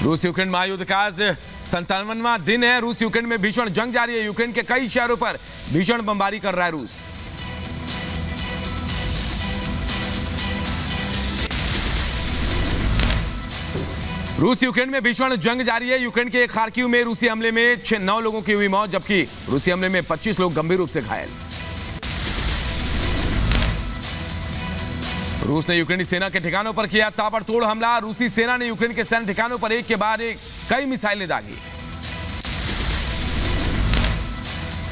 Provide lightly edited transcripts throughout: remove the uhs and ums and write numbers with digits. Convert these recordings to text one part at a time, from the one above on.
रूस यूक्रेन महायुद्ध का आज 57वां दिन है। रूस यूक्रेन में भीषण जंग जारी है। यूक्रेन के कई शहरों पर भीषण बमबारी कर रहा है रूस। रूस यूक्रेन में भीषण जंग जारी है। यूक्रेन के खार्किव में रूसी हमले में 9 लोगों की हुई मौत, जबकि रूसी हमले में 25 लोग गंभीर रूप से घायल। रूस ने यूक्रेनी सेना के ठिकानों पर किया ताबड़तोड़ हमला। रूसी सेना ने यूक्रेन के सैन्य ठिकानों पर एक के बाद एक कई मिसाइलें दागी।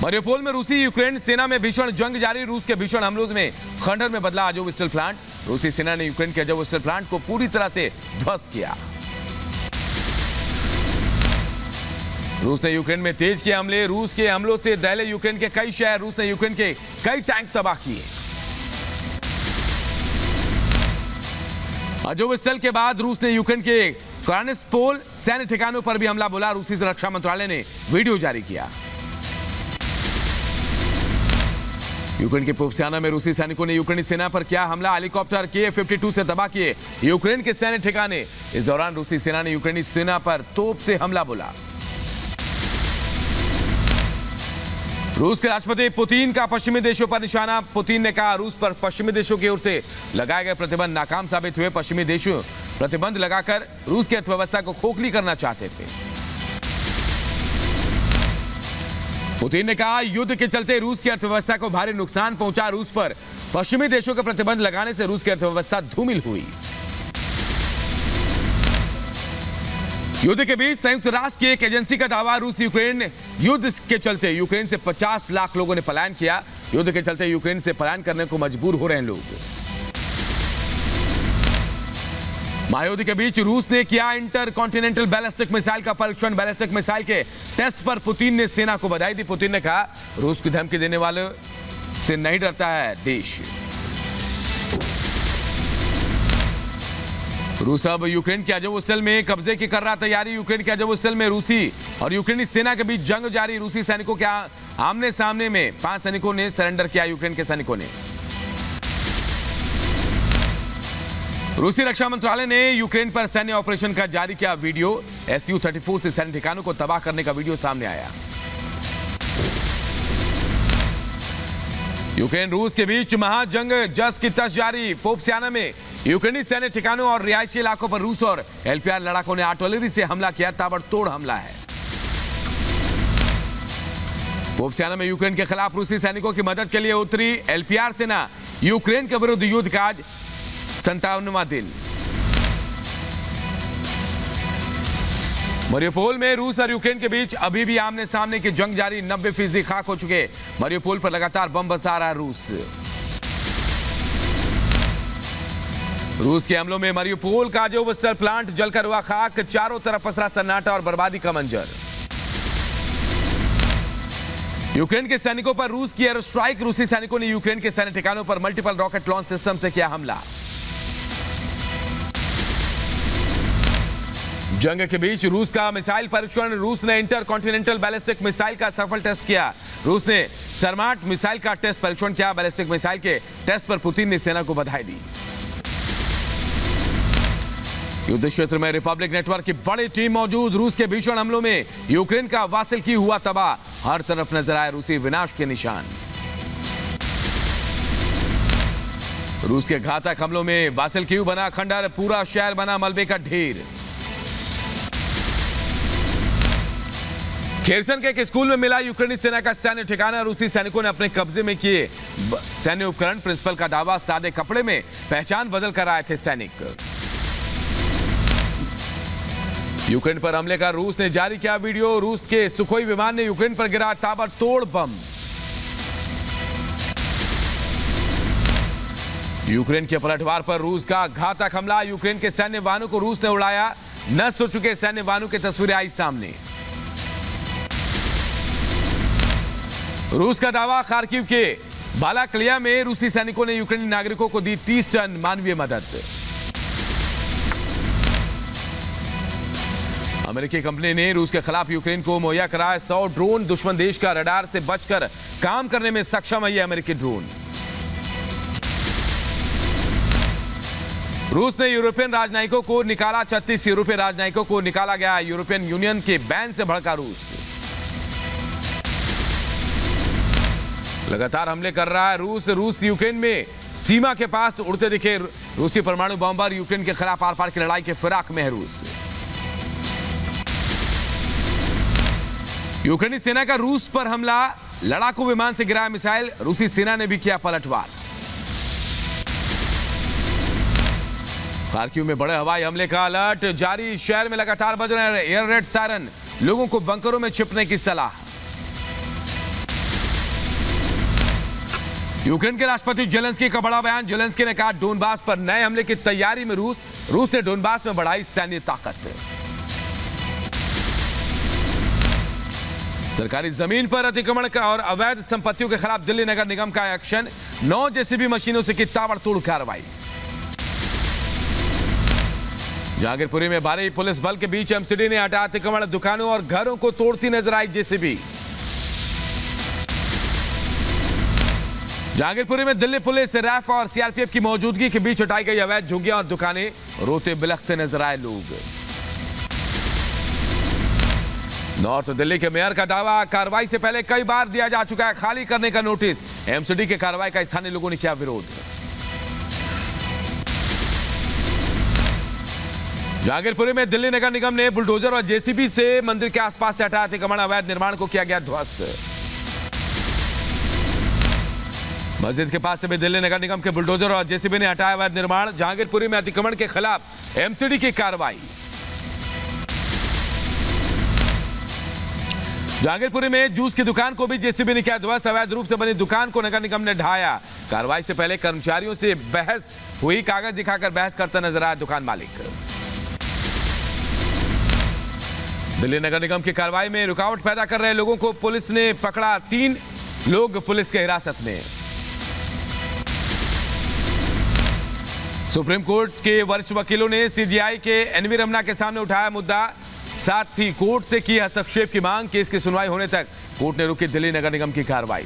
मरियोपोल में रूसी यूक्रेन सेना में भीषण जंग जारी। रूस के भीषण हमलों में खंडहर में बदला अजोव स्टील प्लांट। रूसी सेना ने यूक्रेन के अजोव स्टील प्लांट को पूरी तरह से ध्वस्त किया। रूस ने यूक्रेन में तेज किए हमले। रूस के हमलों से दहले यूक्रेन के कई शहर। रूस ने यूक्रेन के कई टैंक तबाह किए। अजोव स्थल के बाद रूस ने यूक्रेन के क्रानिस्पोल सैन्य ठिकानों पर भी हमला बोला। रूसी रक्षा मंत्रालय ने वीडियो जारी किया। यूक्रेन के पोप्सियाना में रूसी सैनिकों ने यूक्रेनी सेना पर किया हमला। हेलीकॉप्टर K-52 से तबाह किए यूक्रेन के सैन्य ठिकाने। इस दौरान रूसी सेना ने यूक्रेनी सेना पर तोप से हमला बोला। रूस के राष्ट्रपति पुतिन का पश्चिमी देशों पर निशाना। पुतिन ने कहा रूस पर पश्चिमी देशों की ओर से लगाए गए प्रतिबंध नाकाम साबित हुए। पश्चिमी देशों प्रतिबंध लगाकर रूस की अर्थव्यवस्था को खोखली करना चाहते थे। पुतिन ने कहा युद्ध के चलते रूस की अर्थव्यवस्था को भारी नुकसान पहुंचा। रूस पर पश्चिमी देशों के प्रतिबंध लगाने से रूस की अर्थव्यवस्था धूमिल हुई। युद्ध के बीच संयुक्त राष्ट्र की एक एजेंसी का दावा, रूस यूक्रेन युद्ध के चलते यूक्रेन से 50 लाख लोगों ने पलायन किया। युद्ध के चलते यूक्रेन से पलायन करने को मजबूर हो रहे हैं लोग। महायुद्ध के बीच रूस ने किया इंटर कॉन्टिनेंटल बैलिस्टिक मिसाइल का परीक्षण। बैलिस्टिक मिसाइल के टेस्ट पर पुतिन ने सेना को बधाई दी। पुतिन ने कहा रूस की धमकी देने वालों से नहीं डरता है देश। रूस अब यूक्रेन के अजोव स्थल में कब्जे की कर रहा तैयारी। यूक्रेन के अजोव स्थल में रूसी और यूक्रेनी सेना के बीच जंग जारी। रूसी सैनिकों के आमने सामने में 5 सैनिकों ने सरेंडर किया। यूक्रेन के सैनिकों ने। रूसी रक्षा मंत्रालय ने यूक्रेन पर सैन्य ऑपरेशन का जारी किया वीडियो। Su-34 से सैन्य ठिकानों को तबाह करने का वीडियो सामने आया। यूक्रेन रूस के बीच महाजंग जस की तस जारी। पोप्सियाना में यूक्रेनी सैन्य ठिकानों और रिहायशी इलाकों पर रूस और LPR लड़ाकों ने आर्टिलरी से हमला किया। ताबड़तोड़ हमला है। पोप्सियाना में यूक्रेन के खिलाफ रूसी सैनिकों की मदद के लिए उतरी LPR सेना। यूक्रेन के विरुद्ध युद्ध का आज 57वां दिन। मरियोपोल में रूस और यूक्रेन के बीच अभी भी आमने सामने की जंग जारी। 90% खाक हो चुके। मरियोपोल पर लगातार बम बरसा रहा है रूस के हमलों में मरियोपोल का अजोव स्टील प्लांट जलकर हुआ खाक। चारों तरफ पसरा सन्नाटा और बर्बादी का मंजर। यूक्रेन के सैनिकों पर रूस की एयर स्ट्राइक। रूसी सैनिकों ने यूक्रेन के सैन्य ठिकानों पर मल्टीपल रॉकेट लॉन्च सिस्टम से किया हमला। जंग के बीच रूस का मिसाइल परीक्षण। रूस ने इंटर कॉन्टिनेंटल बैलिस्टिक मिसाइल का सफल टेस्ट किया। रूस ने सरमाट मिसाइल का टेस्ट परीक्षण किया। बैलिस्टिक मिसाइल के टेस्ट पर पुतिन ने सेना को बधाई दी। युद्ध क्षेत्र में रिपब्लिक नेटवर्क की बड़ी टीम मौजूद। रूस के भीषण हमलों में यूक्रेन का वासिल्की हुआ तबाह। हर तरफ नजर आए रूसी विनाश के निशान। रूस के घातक हमलों में वासिल्की बना खंडहर। पूरा शहर बना मलबे का ढेर। खेरसन के एक स्कूल में मिला यूक्रेनी सेना का सैन्य ठिकाना। रूसी सैनिकों ने अपने कब्जे में किए सैन्य उपकरण। प्रिंसिपल का दावा, सादे कपड़े में पहचान बदल कर आए थे सैनिक। यूक्रेन पर हमले का रूस ने जारी किया वीडियो। रूस के सुखोई विमान ने यूक्रेन पर गिरा ताबड़तोड़ बम। यूक्रेन के पलटवार पर रूस का घातक हमला। यूक्रेन के सैन्य वाहनों को रूस ने उड़ाया। नष्ट हो चुके सैन्य वाहनों की तस्वीरें आई सामने। रूस का दावा, खार्किव के बालाक्लिया में रूसी सैनिकों ने यूक्रेनी नागरिकों को दी 30 टन मानवीय मदद। अमेरिकी कंपनी ने रूस के खिलाफ यूक्रेन को मुहैया कराया 100 ड्रोन। दुश्मन देश का रडार से बचकर काम करने में सक्षम है ये अमेरिकी ड्रोन। रूस ने यूरोपियन राजनयिकों को निकाला, 36 यूरोपीय राजनयिकों को निकाला गया। यूरोपियन यूनियन के बैन से भड़का रूस। लगातार हमले कर रहा है रूस यूक्रेन में सीमा के पास उड़ते दिखे रूसी परमाणु बॉम्बर। यूक्रेन के खिलाफ आर पार की लड़ाई के फिराक में है रूस। यूक्रेनी सेना का रूस पर हमला, लड़ाकू विमान से गिराया मिसाइल। रूसी सेना ने भी किया पलटवार। खार्किव में बड़े हवाई हमले का अलर्ट जारी। शहर में लगातार बज रहे हैं एयर रेड सायरन। लोगों को बंकरों में छिपने की सलाह। यूक्रेन के राष्ट्रपति जेलेंस्की का बड़ा बयान। जेलेंस्की ने कहा डोनबास पर नए हमले की तैयारी में रूस ने डोनबास में बढ़ाई सैन्य ताकत। सरकारी जमीन पर अतिक्रमण का और अवैध संपत्तियों के खिलाफ दिल्ली नगर निगम का एक्शन। 9 जेसीबी मशीनों से की ताबड़तोड़ कार्रवाई। जहांगीरपुरी में भारी पुलिस बल के बीच एमसीडी ने हटा अतिक्रमण। दुकानों और घरों को तोड़ती नजर आई जेसीबी। जहांगीरपुरी में दिल्ली पुलिस, रैफ और सीआरपीएफ की मौजूदगी के बीच हटाई गई अवैध झुग्गियां और दुकानें। रोते बिलखते नजर आए लोग। नॉर्थ दिल्ली के मेयर का दावा, कार्रवाई से पहले कई बार दिया जा चुका है खाली करने का नोटिस। एमसीडी के कार्रवाई का स्थानीय लोगों ने किया विरोध। जहांगीरपुरी में दिल्ली नगर निगम ने बुलडोजर और जेसीबी से मंदिर के आसपास से हटाया अतिक्रमण। अवैध निर्माण को किया गया ध्वस्त। मस्जिद के पास से भी दिल्ली नगर निगम के बुलडोजर और जेसीबी ने हटाया अवैध निर्माण। जहांगीरपुरी में अतिक्रमण के खिलाफ एमसीडी की कार्रवाई। जहांगीरपुरी में जूस की दुकान को भी जेसीबी ने किया ध्वस्त। अवैध रूप से बनी दुकान को नगर निगम ने ढाया। कार्रवाई से पहले कर्मचारियों से बहस हुई। कागज दिखाकर बहस करता नजर आया दुकान मालिक। दिल्ली नगर निगम की कार्रवाई में रुकावट पैदा कर रहे लोगों को पुलिस ने पकड़ा। 3 लोग पुलिस के हिरासत में। सुप्रीम कोर्ट के वरिष्ठ वकीलों ने सीजीआई के एनवी रमना के सामने उठाया मुद्दा। साथ ही कोर्ट से की हस्तक्षेप की मांग। केस की सुनवाई होने तक कोर्ट ने रोकी दिल्ली नगर निगम की कार्रवाई।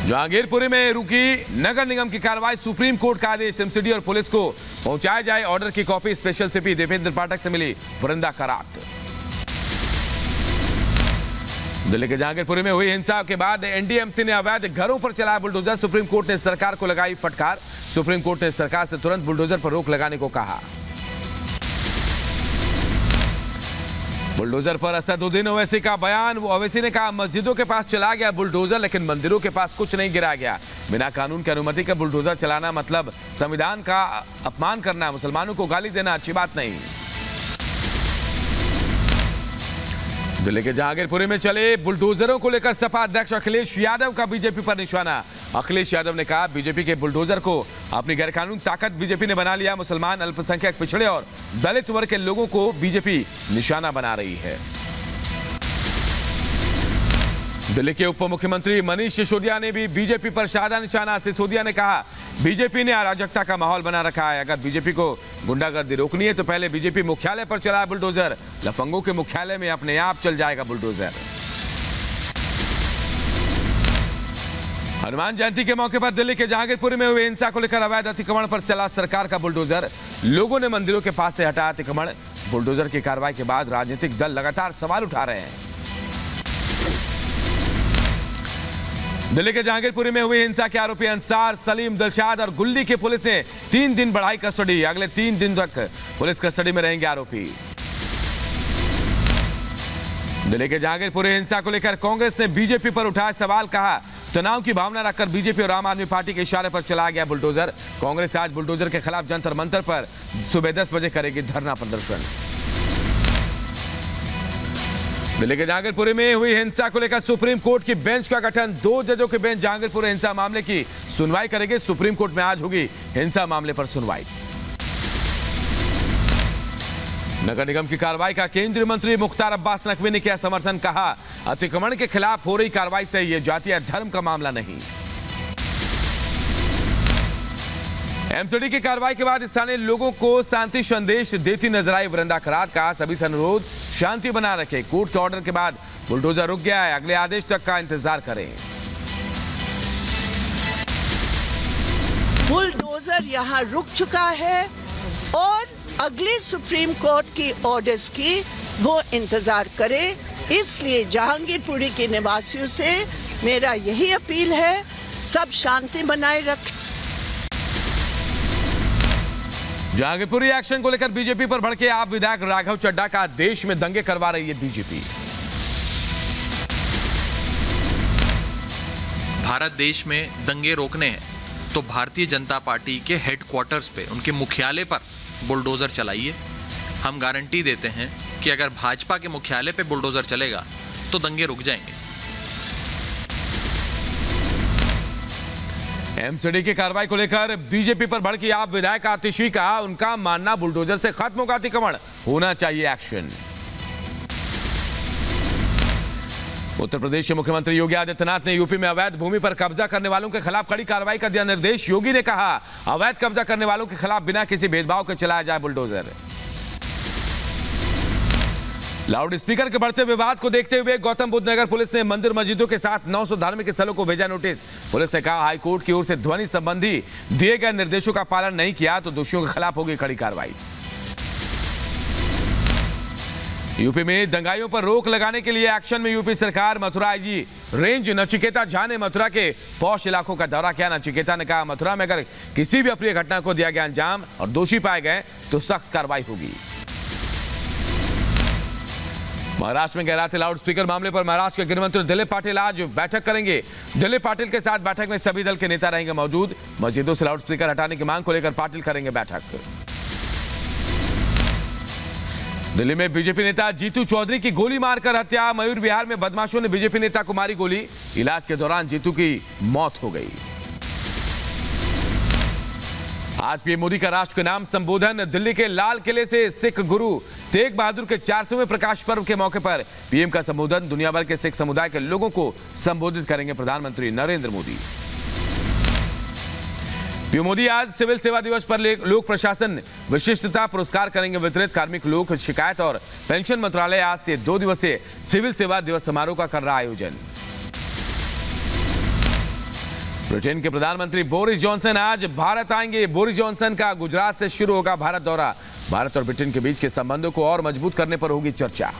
जहांगीरपुरी में रुकी नगर निगम की कार्रवाई। सुप्रीम कोर्ट का आदेश, एमसीडी और पुलिस को पहुंचाया जाए ऑर्डर की कॉपी। स्पेशल सीपी देवेंद्र पाठक से मिली वृंदा करात। दिल्ली के जहांगीरपुरी में हुई हिंसा के बाद एनडीएमसी ने अवैध घरों पर चलाया बुलडोजर। सुप्रीम कोर्ट ने सरकार को लगाई फटकार। सुप्रीम कोर्ट ने सरकार से तुरंत बुलडोजर पर रोक लगाने को कहा। बुलडोजर पर असदुद्दीन ओवैसी का बयान। ओवैसी ने कहा मस्जिदों के पास चला गया बुलडोजर, लेकिन मंदिरों के पास कुछ नहीं गिराया गया। बिना कानून की अनुमति का बुलडोजर चलाना मतलब संविधान का अपमान करना, मुसलमानों को गाली देना अच्छी बात नहीं। दिल्ली के जहांगीरपुरी में चले बुलडोजरों को लेकर सपा अध्यक्ष अखिलेश यादव का बीजेपी पर निशाना। अखिलेश यादव ने कहा बीजेपी के बुलडोजर को अपनी गैरकानूनी ताकत बीजेपी ने बना लिया। मुसलमान, अल्पसंख्यक, पिछड़े और दलित वर्ग के लोगों को बीजेपी निशाना बना रही है। दिल्ली के उप मुख्यमंत्री मनीष सिसोदिया ने भी बीजेपी पर साधा निशाना। सिसोदिया ने कहा बीजेपी ने अराजकता का माहौल बना रखा है। अगर बीजेपी को गुंडागर्दी रोकनी है तो पहले बीजेपी मुख्यालय पर चलाए बुलडोजर। लफंगों के मुख्यालय में अपने आप चल जाएगा बुलडोजर। हनुमान जयंती के मौके पर दिल्ली के जहांगीरपुरी में हुई हिंसा को लेकर अवैध अतिक्रमण पर चला सरकार का बुलडोजर। लोगों ने मंदिरों के पास से हटाया अतिक्रमण। बुलडोजर की कार्रवाई के बाद राजनीतिक दल लगातार सवाल उठा रहे हैं। दिल्ली के जहांगीरपुरी में हुई हिंसा के आरोपी अंसार, सलीम, दिलशाद और गुल्ली की पुलिस ने 3 दिन बढ़ाई कस्टडी। अगले 3 दिन तक पुलिस कस्टडी में रहेंगे आरोपी। दिल्ली के जहांगीरपुरी हिंसा को लेकर कांग्रेस ने बीजेपी पर उठाया सवाल। कहा तनाव की भावना रखकर बीजेपी और आम आदमी पार्टी के इशारे पर चलाया गया बुलडोजर। कांग्रेस आज बुलडोजर के खिलाफ जंतर मंतर पर सुबह 10 बजे करेगी धरना प्रदर्शन। दिल्ली के जहांगीरपुरी में हुई हिंसा को लेकर सुप्रीम कोर्ट की बेंच का गठन। 2 जजों के बेंच जहांगीरपुरी हिंसा मामले की सुनवाई करेगी। सुप्रीम कोर्ट में आज होगी हिंसा मामले पर सुनवाई। नगर निगम की कार्रवाई का केंद्रीय मंत्री मुख्तार अब्बास नकवी ने किया समर्थन। कहा अतिक्रमण के खिलाफ हो रही कार्रवाई से यह जाति या धर्म का मामला नहीं। एमसीडी की कार्रवाई के बाद स्थानीय लोगों को शांति संदेश देती नजर आई वृंदा करात। कहा सभी से अनुरोध शांति बना रखें। कोर्ट के ऑर्डर के बाद बुलडोजर रुक गया है, अगले आदेश तक का इंतजार करें। बुलडोजर बुलडोजर यहाँ रुक चुका है और अगले सुप्रीम कोर्ट की ऑर्डर्स की वो इंतजार करे। इसलिए जहांगीरपुरी के निवासियों से मेरा यही अपील है, सब शांति बनाए रख। जहांगीरपुरी एक्शन को लेकर बीजेपी पर भड़के आप विधायक राघव चड्ढा का देश में दंगे करवा रही है बीजेपी। भारत देश में दंगे रोकने हैं तो भारतीय जनता पार्टी के हेडक्वार्टर्स पे, उनके मुख्यालय पर बुलडोजर चलाइए। हम गारंटी देते हैं कि अगर भाजपा के मुख्यालय पे बुलडोजर चलेगा तो दंगे रुक जाएंगे। एमसीडी की कार्रवाई को लेकर बीजेपी पर भड़की आप विधायक आतिशी का उनका मानना बुलडोजर से खत्म होगा अतिक्रमण, होना चाहिए एक्शन। उत्तर प्रदेश के मुख्यमंत्री योगी आदित्यनाथ ने यूपी में अवैध भूमि पर कब्जा करने वालों के खिलाफ कड़ी कार्रवाई का दिया निर्देश। योगी ने कहा अवैध कब्जा करने वालों के खिलाफ बिना किसी भेदभाव के चलाया जाए बुलडोजर। लाउड स्पीकर के बढ़ते विवाद को देखते हुए गौतम बुद्ध नगर पुलिस ने मंदिर मस्जिदों के साथ 900 धार्मिक स्थलों को भेजा नोटिस। पुलिस ने कहा हाईकोर्ट की ओर से ध्वनि संबंधी दिए गए निर्देशों का पालन नहीं किया तो दोषियों के खिलाफ होगी कड़ी कार्रवाई। यूपी में दंगाइयों पर रोक लगाने के लिए एक्शन में यूपी सरकार। मथुरा आईजी रेंज नचिकेता झा ने मथुरा के पौष इलाकों का दौरा किया। नचिकेता ने कहा मथुरा में अगर किसी भी अप्रिय घटना को दिया गया अंजाम और दोषी पाए गए तो सख्त कार्रवाई होगी। महाराष्ट्र में गहराते लाउड स्पीकर मामले पर महाराष्ट्र के गृह मंत्री दिलीप पाटिल आज बैठक करेंगे। दिलीप पाटिल के साथ बैठक में सभी दल के नेता रहेंगे मौजूद। मस्जिदों से लाउड स्पीकर हटाने की मांग को लेकर पाटिल करेंगे बैठक। दिल्ली में बीजेपी नेता जीतू चौधरी की गोली मारकर हत्या। मयूर विहार में बदमाशों ने बीजेपी नेता को मारी गोली। इलाज के दौरान जीतू की मौत हो गई। आज पीएम मोदी का राष्ट्र के नाम संबोधन। दिल्ली के लाल किले से सिख गुरु तेग बहादुर के 400वें प्रकाश पर्व के मौके पर पीएम का संबोधन। दुनिया भर के सिख समुदाय के लोगों को संबोधित करेंगे प्रधानमंत्री नरेंद्र मोदी। पीएम मोदी आज सिविल सेवा दिवस पर लोक प्रशासन विशिष्टता पुरस्कार करेंगे वितरित। कार्मिक लोक शिकायत और पेंशन मंत्रालय आज से 2 दिवसीय सिविल सेवा दिवस समारोह का कर रहा आयोजन। ब्रिटेन के प्रधानमंत्री बोरिस जॉनसन आज भारत आएंगे। बोरिस जॉनसन का गुजरात से शुरू होगा भारत दौरा। भारत और ब्रिटेन के बीच के संबंधों को और मजबूत करने पर होगी चर्चा।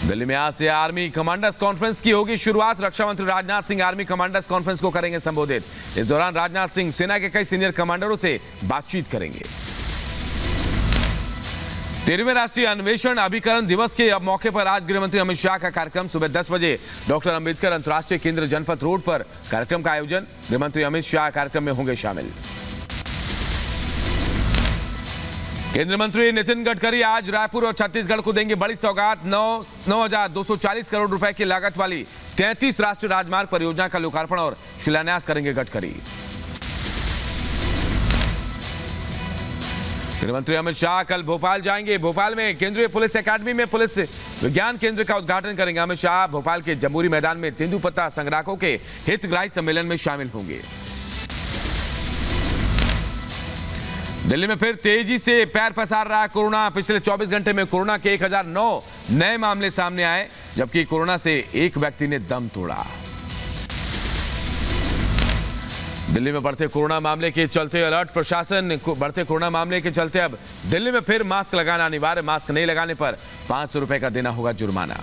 दिल्ली में आज से आर्मी कमांडर्स कॉन्फ्रेंस की होगी शुरुआत। रक्षा मंत्री Rajnath Singh army commanders conference को करेंगे संबोधित। इस दौरान राजनाथ सिंह सेना के कई सीनियर कमांडरों से बातचीत करेंगे। 13वें राष्ट्रीय अन्वेषण अभिकरण दिवस के मौके पर आज गृह मंत्री अमित शाह का कार्यक्रम। सुबह 10 बजे डॉक्टर अंबेडकर अंतर्राष्ट्रीय केंद्र जनपथ रोड पर कार्यक्रम का आयोजन। गृह मंत्री अमित शाह कार्यक्रम में होंगे शामिल। केंद्रीय मंत्री नितिन गडकरी आज रायपुर और छत्तीसगढ़ को देंगे बड़ी सौगात। 9,240 करोड़ रुपए की लागत वाली 33 राष्ट्रीय राजमार्ग परियोजना का लोकार्पण और शिलान्यास करेंगे गडकरी। गृहमंत्री अमित शाह कल भोपाल जाएंगे। भोपाल में केंद्रीय पुलिस एकेडमी में पुलिस विज्ञान केंद्र का उद्घाटन करेंगे। अमित शाह भोपाल के जम्बूरी मैदान में तेंदुपत्ता संग्राहकों के हितग्राही सम्मेलन में शामिल होंगे। दिल्ली में फिर तेजी से पैर पसार रहा कोरोना। पिछले 24 घंटे में कोरोना के 1009 नए मामले सामने आए, जबकि कोरोना से एक व्यक्ति ने दम तोड़ा। दिल्ली में बढ़ते कोरोना मामले के चलते अलर्ट प्रशासन। बढ़ते कोरोना मामले के चलते अब दिल्ली में फिर मास्क लगाना अनिवार्य। मास्क नहीं लगाने पर 500 रुपए का देना होगा जुर्माना।